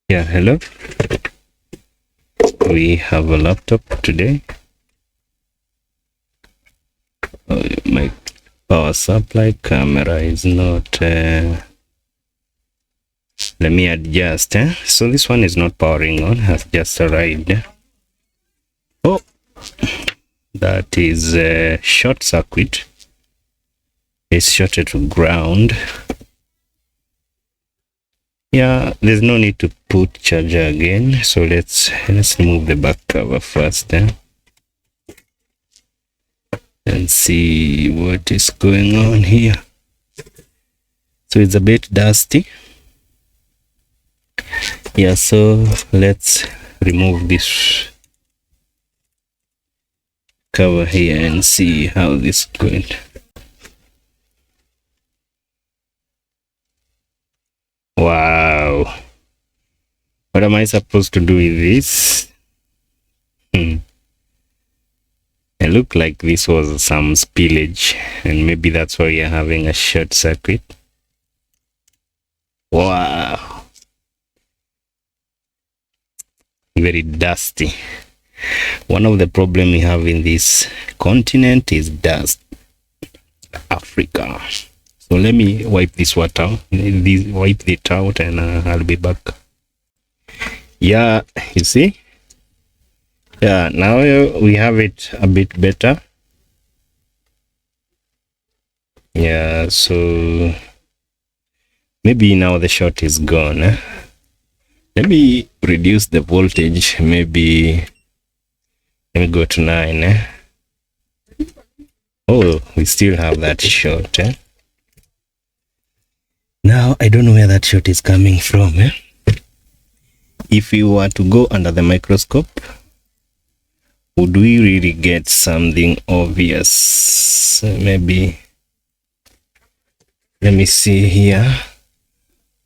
Yeah, hello. We have a laptop today. My power supply camera is not. Let me adjust. So this one is not powering on, has just arrived. Oh, that is a short circuit. It's shorted to ground. Yeah, there's no need to put charger again. So let's remove the back cover first. And see what is going on here. So it's a bit dusty. Yeah, so let's remove this cover here and see how this is going. Wow, what am I supposed to do with this? It looked like this was some spillage, and maybe that's why you're having a short circuit. Wow, very dusty. One of the problems we have in this continent is dust. Africa. So let me wipe this water, wipe it out, and I'll be back. Yeah, you see? Yeah, now we have it a bit better. Yeah, so maybe now the short is gone. Let me reduce the voltage. Maybe let me go to 9. Oh, we still have that short. Now I don't know where that short is coming from. If you were to go under the microscope, would we really get something obvious? Maybe, let me see here.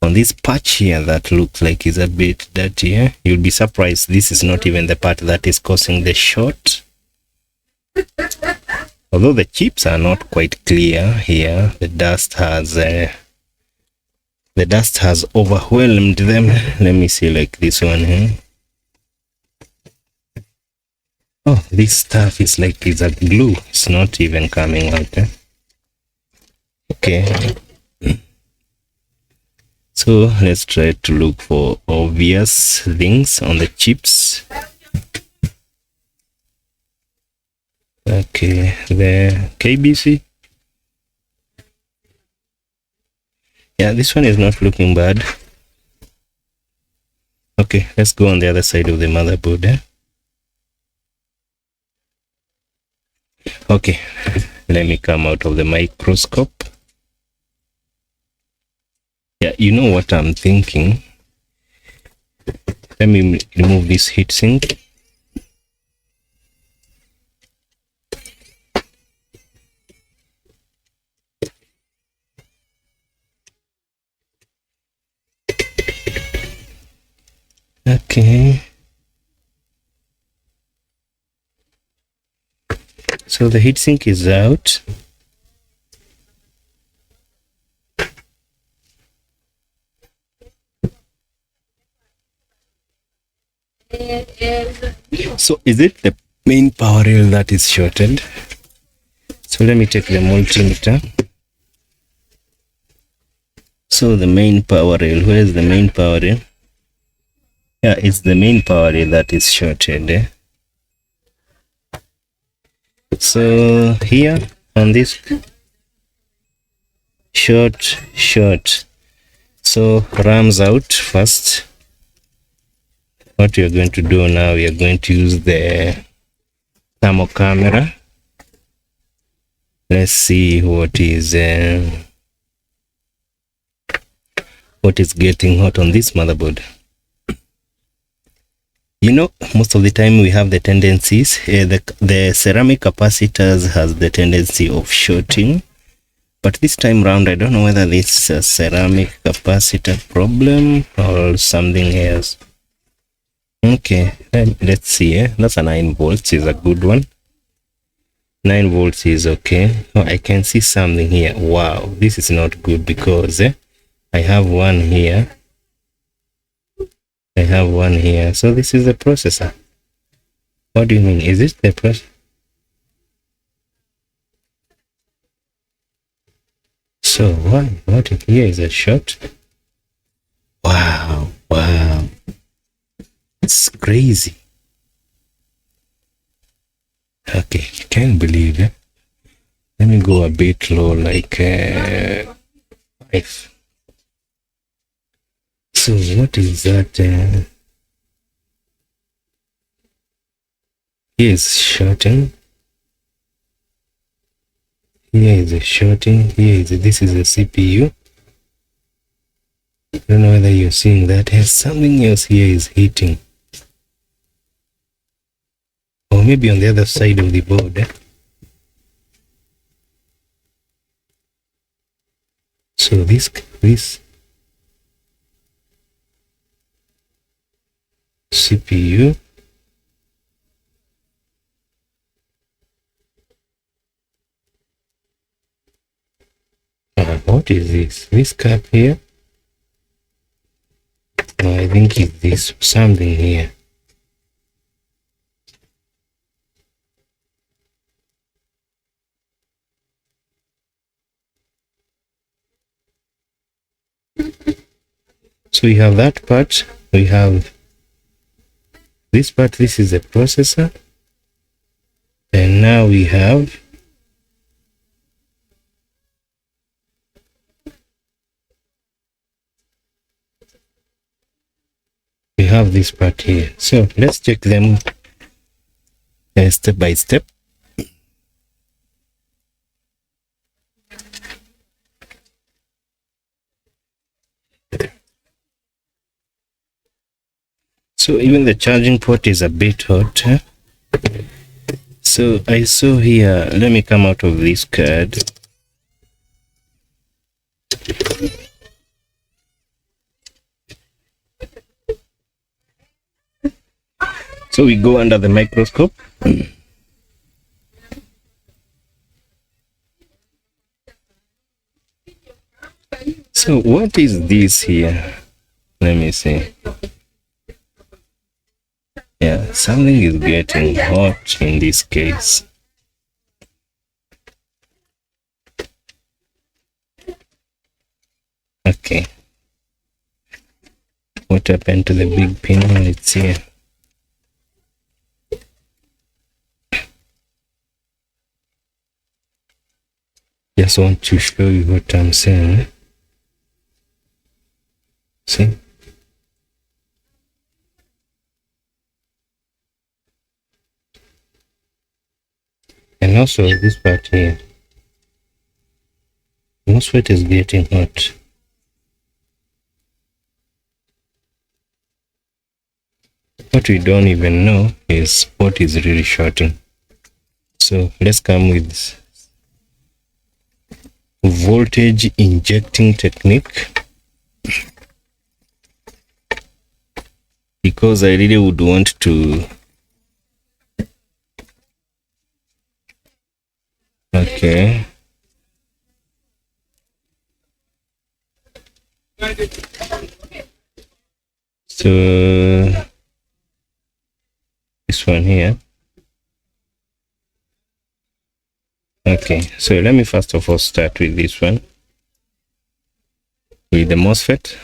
On this patch here that looks like is a bit dirty. You'll be surprised this is not even the part that is causing the short. Although the chips are not quite clear here, the dust has overwhelmed them. Let me see, like this one here. Oh, this stuff is like it's a glue. It's not even coming out. Okay. So let's try to look for obvious things on the chips. Okay, the KBC. Yeah, this one is not looking bad. Okay, let's go on the other side of the motherboard. Okay, let me come out of the microscope. Yeah, you know what I'm thinking? Let me remove this heatsink. Okay. So the heatsink is out. So is it the main power rail that is shorted? So let me take the multimeter. So the main power rail, where is the main power rail? Yeah, it's the main power rail that is shorted. So here on this short, so rams out first. What we are going to do now, we are going to use the thermal camera. Let's see what is getting hot on this motherboard. You know, most of the time we have the tendencies, the ceramic capacitors has the tendency of shorting, but this time round I don't know whether this is a ceramic capacitor problem or something else. Okay, let's see. That's a 9 volts is a good one. 9 volts is okay. Oh, I can see something here. Wow, this is not good because I have one here. I have one here. So this is the processor. What do you mean? Is it the processor? So what here is a shot? Wow, it's crazy. Okay, can't believe it. Let me go a bit low, like 5. So what is that? Here is shorting. Here is a shorting. This is a CPU. I don't know whether you're seeing that. There's something else here is hitting. Or maybe on the other side of the board. So this CPU. What is this? This cap here? No, I think it's this something here. So we have that part. We have this part. This is a processor. And now we have this part here. So let's check them step by step. So even the charging port is a bit hot. So I saw here, let me come out of this card. So we go under the microscope. So what is this here? Let me see. Yeah, something is getting hot in this case. Okay. What happened to the big pin? It's here. Just want to show you what I'm saying. See? And also this part here. MOSFET is getting hot. What we don't even know is what is really shorting. So let's come with voltage injecting technique, because I really would want to. Okay. So this one here. Okay, so let me first of all start with this one, with the MOSFET.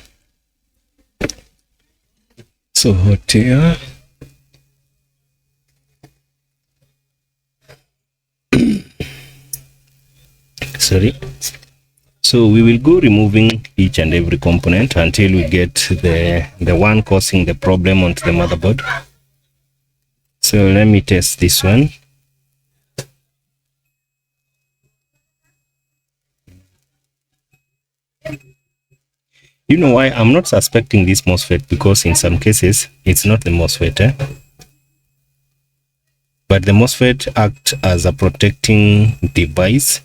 So hot here. Sorry. So we will go removing each and every component until we get the one causing the problem onto the motherboard. So let me test this one. You know why I'm not suspecting this MOSFET? Because in some cases it's not the MOSFET, but the MOSFET acts as a protecting device.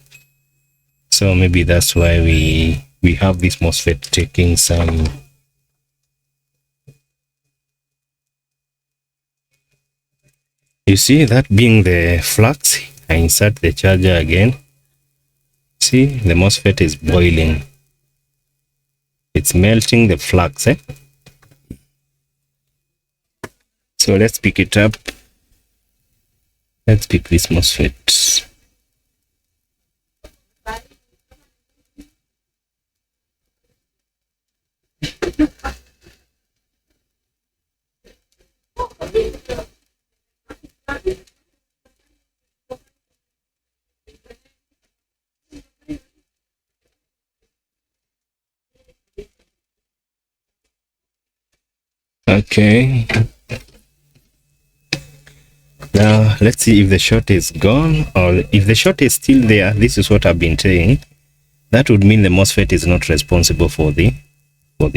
So maybe that's why we have this MOSFET taking some. You see that being the flux, I insert the charger again. See, the MOSFET is boiling. It's melting the flux. So let's pick it up. Let's pick this MOSFET. Okay. Now let's see if the short is gone, or if the short is still there. This is what I've been saying. That would mean the MOSFET is not responsible for the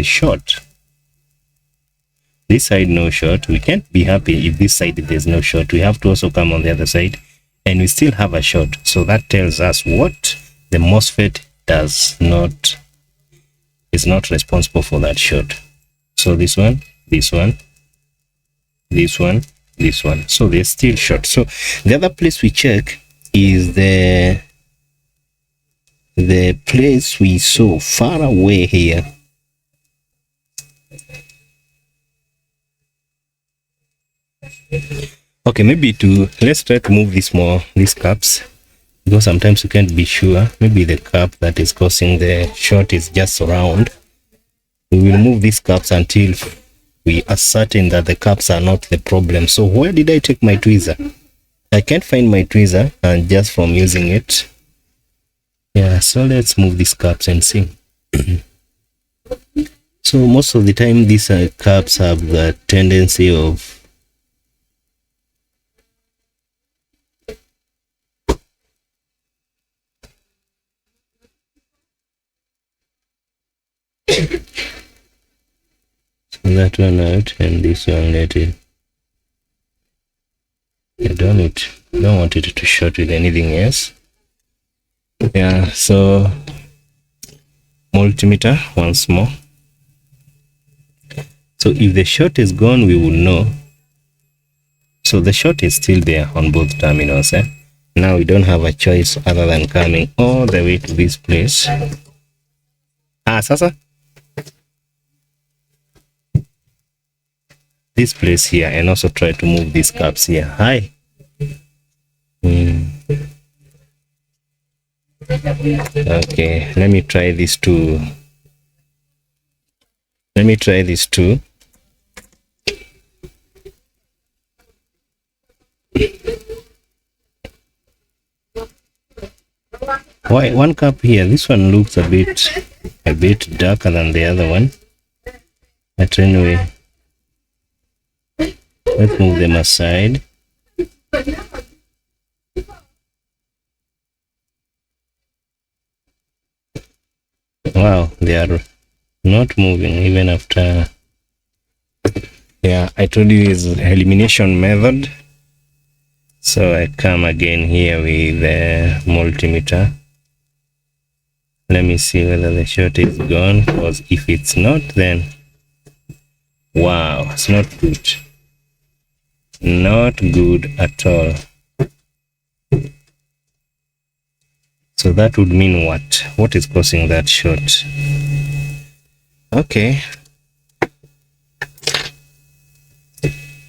short. This side no short. We can't be happy if this side there's no short. We have to also come on the other side and we still have a short. So that tells us what the MOSFET is not responsible for that short. So this one, this one, this one, this one. So they're still short. So the other place we check is the place we saw far away here. Okay, maybe let's try to move these caps, because sometimes you can't be sure. Maybe the cap that is causing the short is just round. We will move these caps until we are certain that the caps are not the problem. So where did I take my tweezer? I can't find my tweezer, and just from using it. Yeah, so let's move these caps and see. So most of the time these caps have the tendency of that one out and this one let it. I don't want it to short with anything else. Yeah, so multimeter once more. So if the short is gone, we will know. So the short is still there on both terminals. Now we don't have a choice other than coming all the way to this place. Sasa this place here, and also try to move these caps here. Hi. Okay, let me try these two. Why one cap here? This one looks a bit darker than the other one. But anyway, let's move them aside. Wow, they are not moving even after. Yeah, I told you it's elimination method. So I come again here with the multimeter. Let me see whether the short is gone, because if it's not, then wow, it's not good. Not good at all. So that would mean what? What is causing that short? Okay.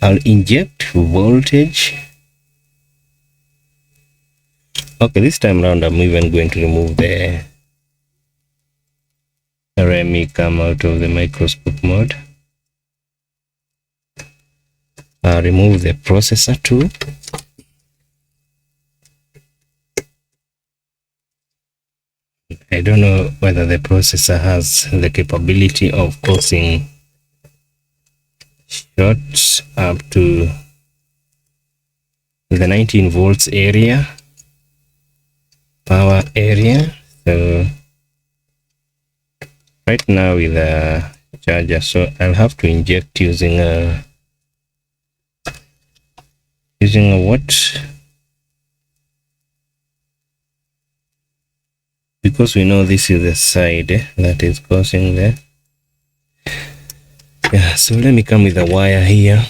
I'll inject voltage. Okay, this time around I'm even going to remove the RME cam out of the microscope mode. I'll remove the processor too. I don't know whether the processor has the capability of causing shorts up to the 19 volts area, power area. So right now with a charger, so I'll have to inject using a what? Because we know this is the side that is causing the. Yeah, so let me come with a wire here.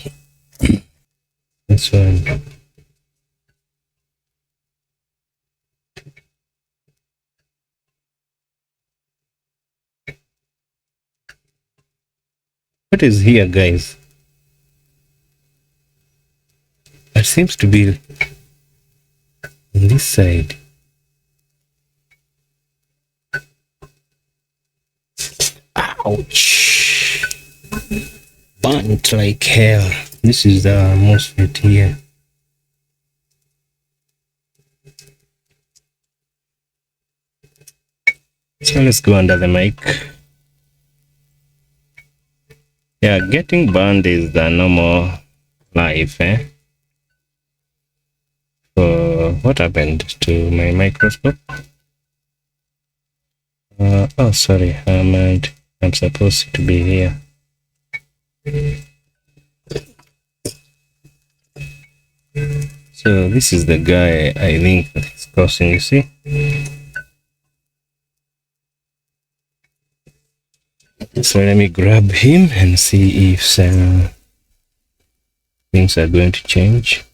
This one. What is here, guys? seems to be on this side. Ouch! Burnt like hell. This is the MOSFET here. So let's go under the mic. Yeah, getting burned is the normal life, eh? So what happened to my microscope? Oh, sorry, I'm supposed to be here. So this is the guy I think that's crossing, you see? So let me grab him and see if things are going to change.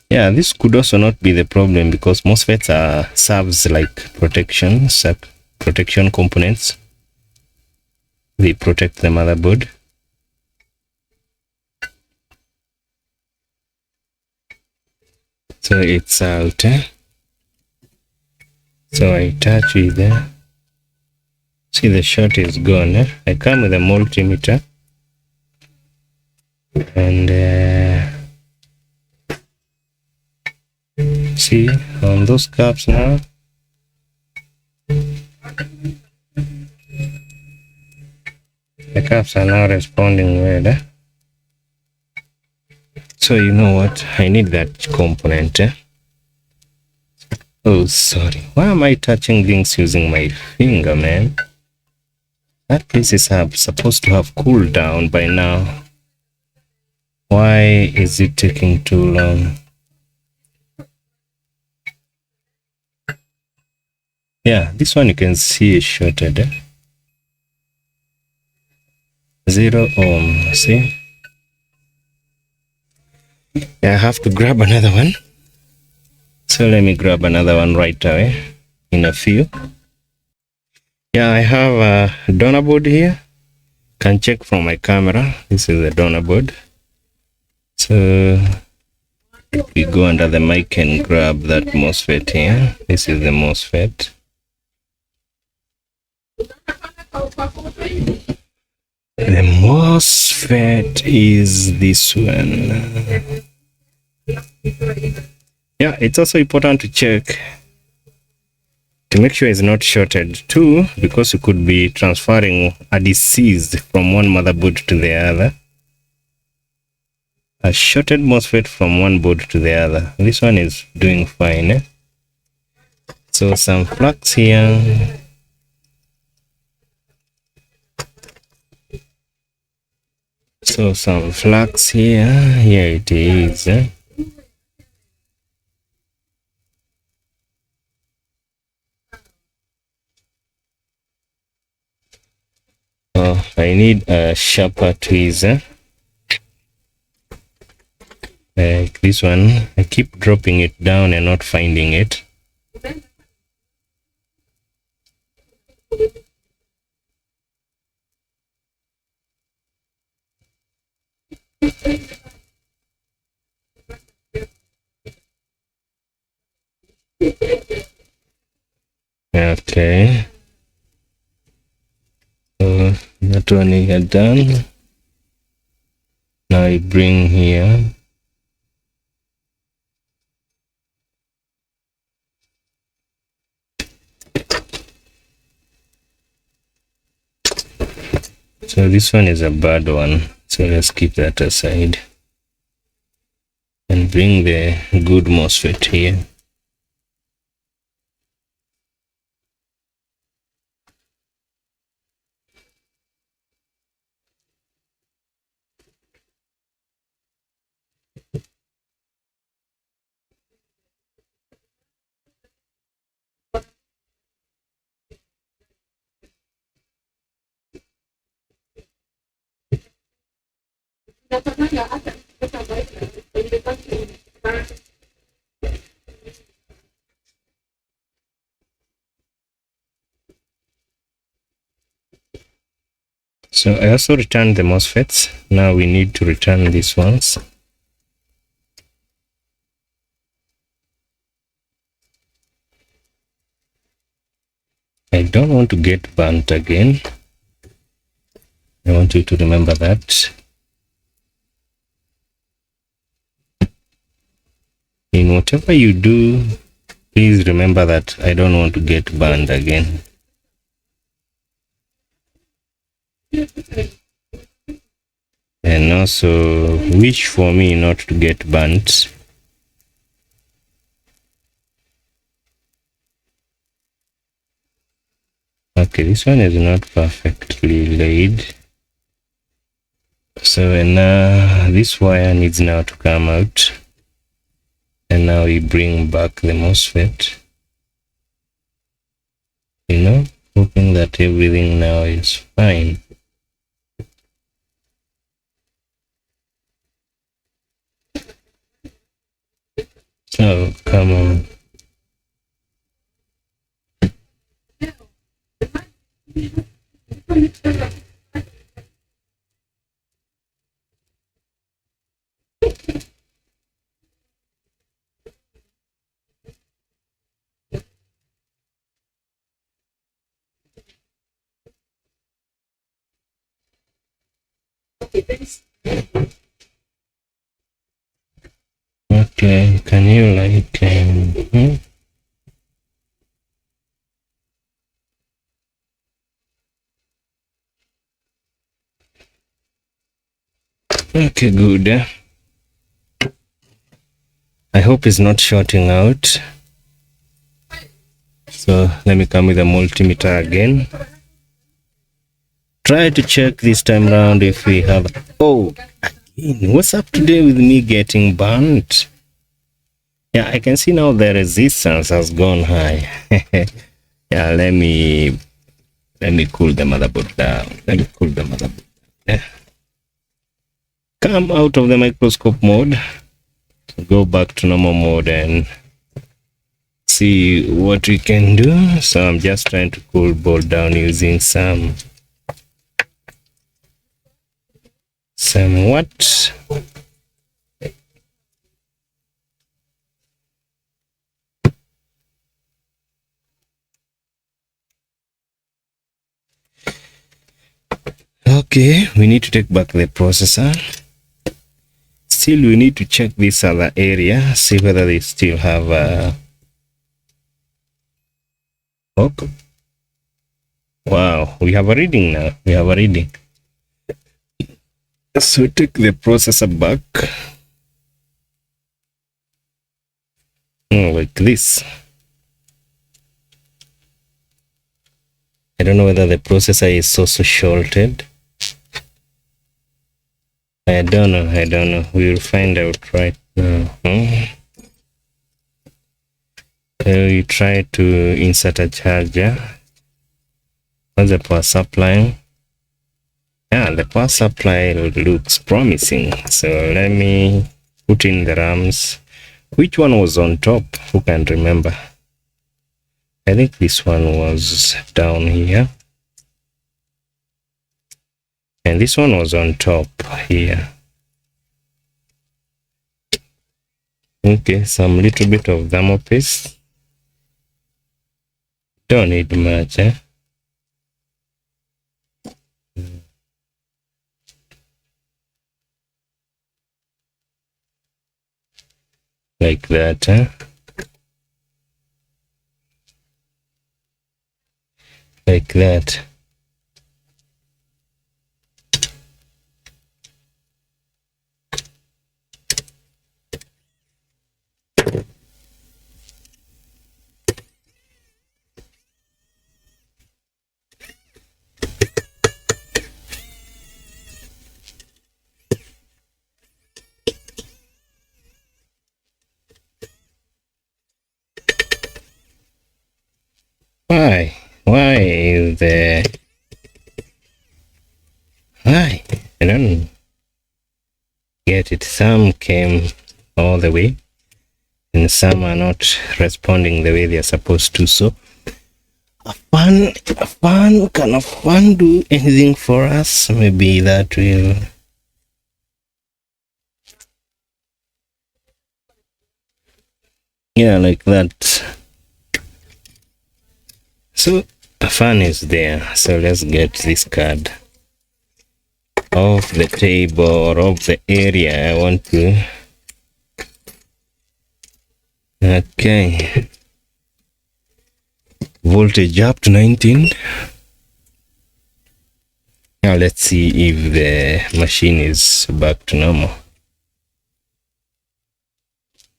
Yeah, this could also not be the problem because MOSFETs serves like protection components. They protect the motherboard. So it's out. So I touch it there. See, the short is gone. I come with a multimeter and see on those caps now. The caps are now responding well. So you know what? I need that component. Oh, sorry. Why am I touching things using my finger, man? That piece is supposed to have cooled down by now. Why is it taking too long? Yeah, this one you can see is shorted. 0 ohm, see? Yeah, I have to grab another one. So let me grab another one right away in a few. Yeah, I have a donor board here. Can check from my camera. This is the donor board. So we go under the mic and grab that MOSFET here. This is the MOSFET. The MOSFET is this one. Yeah, it's also important to check to make sure it's not shorted too, because you could be transferring a disease from one motherboard to the other. A shorted MOSFET from one board to the other. This one is doing fine. So some flux here. So some flux here. Here it is. Oh, I need a sharper tweezer. Like this one. I keep dropping it down and not finding it. Okay. So that one is done. Now I bring here. So this one is a bad one. So let's keep that aside. And bring the good MOSFET here. So I also returned the MOSFETs. Now we need to return these ones. I don't want to get burnt again. I want you to remember that. In whatever you do, please remember that I don't want to get burned again. And also wish for me not to get burnt. Okay, this one is not perfectly laid. So now this wire needs now to come out. And now we bring back the MOSFET. You know, hoping that everything now is fine. Oh, come on. Okay, can you like Okay, good. I hope it's not shorting out. So let me come with a multimeter again. Try to check this time around if we have. Oh, again, what's up today with me getting burnt? Yeah, I can see now the resistance has gone high. Yeah, let me cool the motherboard down. Let me cool the motherboard down. Yeah. Come out of the microscope mode, go back to normal mode and see what we can do. So I'm just trying to cool board down using some what? Okay, we need to take back the processor. Still, we need to check this other area, see whether they still have a hook. Wow, we have a reading now. We have a reading. So take the processor back. Like this. I don't know whether the processor is also shorted. I don't know. We'll find out right now. We try to insert a charger. What's the power supply? Yeah, the power supply looks promising. So let me put in the RAMs. Which one was on top? Who can remember? I think this one was down here. And this one was on top here. Okay, some little bit of thermal paste. Don't need much, eh? Like that, eh? Like that. Why is the why? I don't get it. Some came all the way and some are not responding the way they're supposed to. So Can a fan do anything for us? Maybe that will. Yeah, like that. So a fan is there. So let's get this card off the table or off the area I want to. Okay. Voltage up to 19. Now let's see if the machine is back to normal.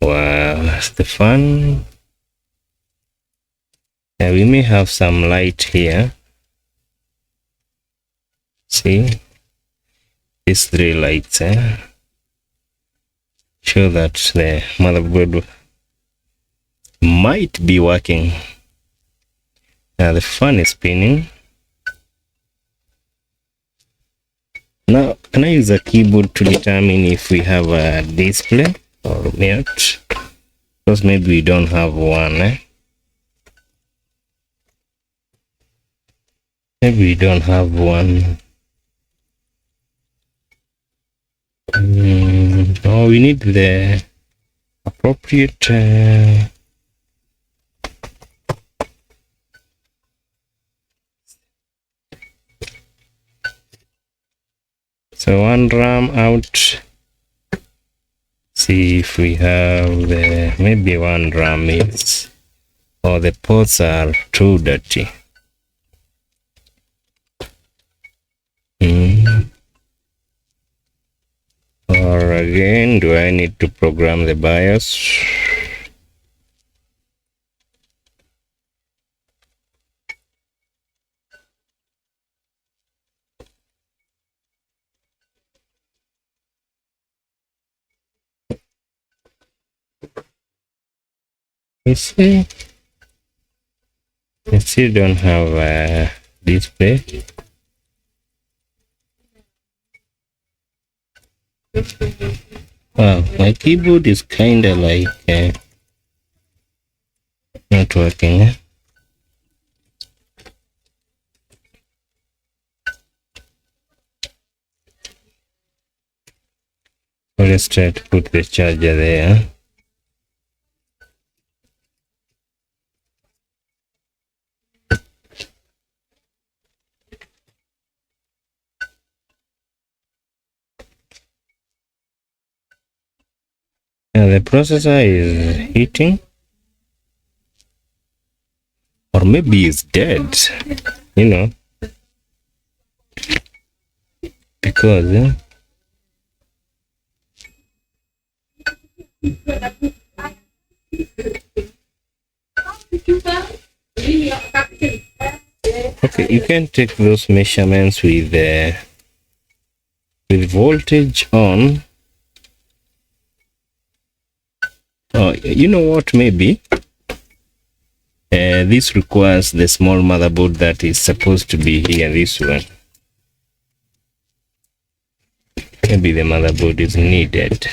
Wow, that's the fan. Yeah, we may have some light here. See, these 3 lights show that the motherboard might be working. Now the fan is spinning. Now, can I use a keyboard to determine if we have a display or not? Because maybe we don't have one. Maybe we don't have one. Oh, we need the appropriate. So one RAM out. See if we have the maybe one RAM is, or the ports are too dirty. Or again, do I need to program the BIOS? You see, I still don't have a display. Wow, my keyboard is kind of like not working. Let's try to put the charger there. Now the processor is heating, or maybe it's dead, you know, because okay, you can take those measurements with voltage on. Oh, you know what? Maybe this requires the small motherboard that is supposed to be here. This one. Maybe the motherboard is needed.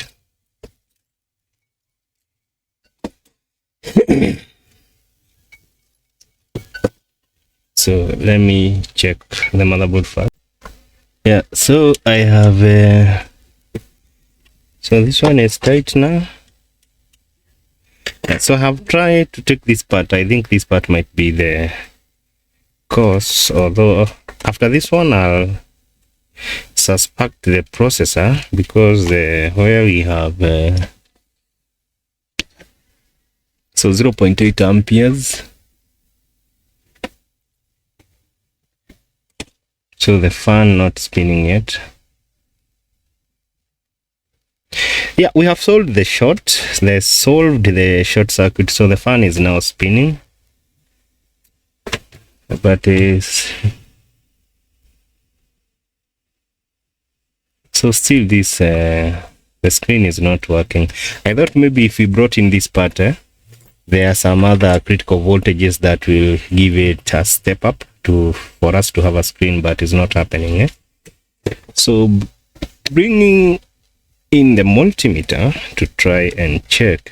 So let me check the motherboard first. Yeah, so I have so this one is tight now. So I have tried to take this part. I think this part might be the cause, although after this one I'll suspect the processor, because where we have so 0.8 amperes. So the fan not spinning yet. Yeah, we have solved the short. They solved the short circuit, so the fan is now spinning. But so still this the screen is not working. I thought maybe if we brought in this part, there are some other critical voltages that will give it a step up for us to have a screen, but it's not happening. So bringing in the multimeter to try and check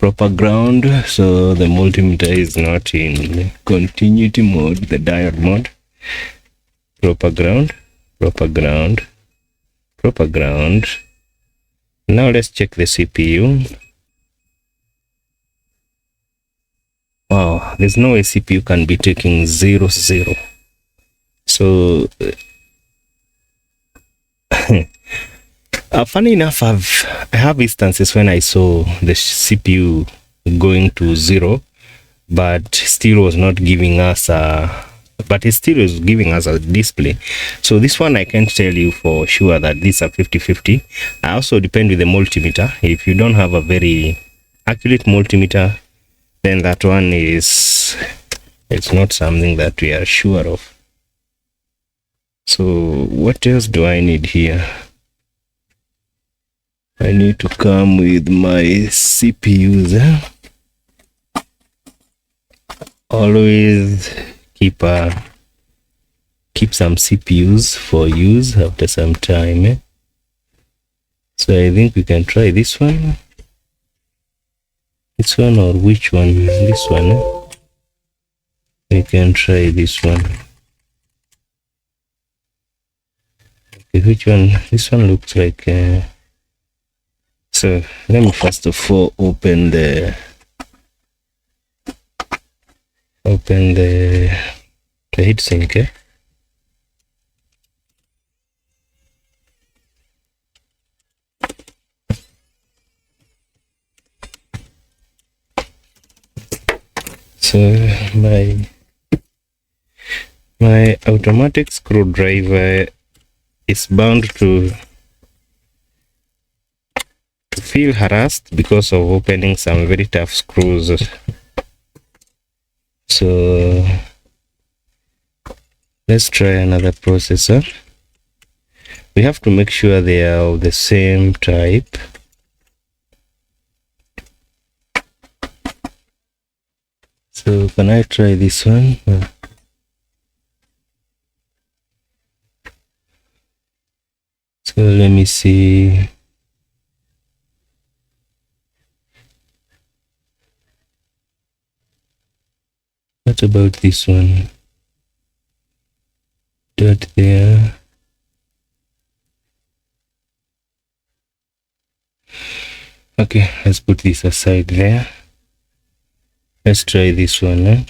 proper ground, so the multimeter is not in continuity mode, the diode mode. Proper ground, proper ground, proper ground. Now let's check the CPU. Wow, there's no way CPU can be taking 0 0. So funny enough, I have instances when I saw the CPU going to 0, but still was not giving us a, but it still is giving us a display. So this one I can't tell you for sure that these are 50-50. I also depend with the multimeter. If you don't have a very accurate multimeter, then that one is, it's not something that we are sure of. So what else do I need here? I need to come with my CPUs. Always keep some CPUs for use after some time. So I think we can try this one. This one, or which one? This one. We can try this one. Okay, which one? This one looks like so let me first of all open the heatsink. So my automatic screwdriver is bound to feel harassed because of opening some very tough screws. So let's try another processor. We have to make sure they are of the same type. So can I try this one? So let me see. What about this one? That there. Okay, let's put this aside there. Let's try this one.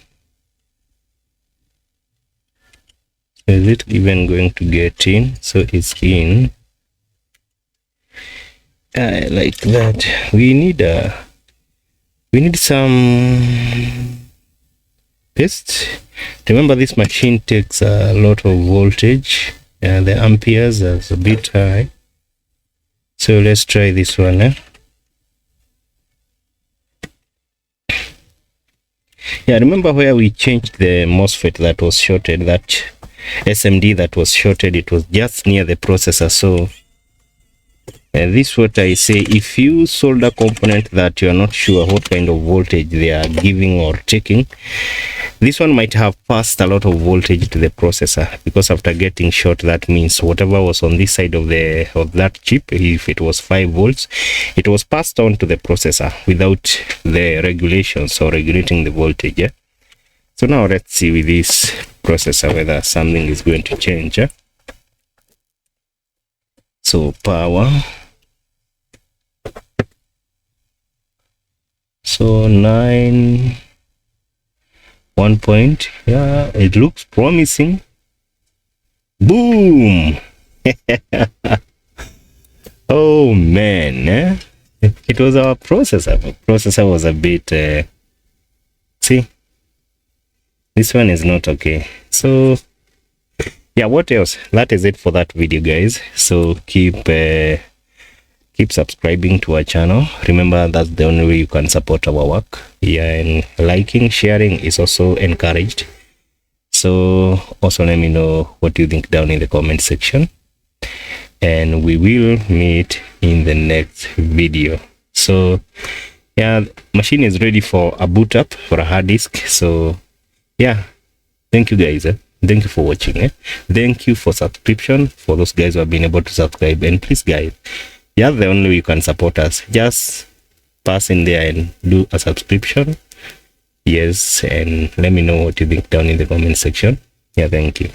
Is it even going to get in? So it's in. I like that. We need some paste. Remember, this machine takes a lot of voltage, and the amperes are a bit high. So let's try this one. Yeah, remember where we changed the MOSFET that was shorted, that SMD that was shorted, it was just near the processor. So this is what I say: if you solder a component that you are not sure what kind of voltage they are giving or taking, this one might have passed a lot of voltage to the processor, because after getting short, that means whatever was on this side of that chip, if it was 5 volts, it was passed on to the processor without the regulations or regulating the voltage. So now let's see with this processor whether something is going to change. So power. So 9 1 point. Yeah, it looks promising. Boom. Oh man, it was our processor. The processor was a bit see, this one is not okay. So yeah, what else? That is it for that video, guys. So keep subscribing to our channel. Remember, that's the only way you can support our work. Yeah, and liking, sharing is also encouraged. So also let me know what you think down in the comment section, and we will meet in the next video. So yeah, machine is ready for a boot up for a hard disk. So yeah, thank you guys. Thank you for watching. Thank you for subscription, for those guys who have been able to subscribe. And please guys, yeah, the only way you can support us, just pass in there and do a subscription. Yes, and let me know what you think down in the comment section. Yeah, thank you.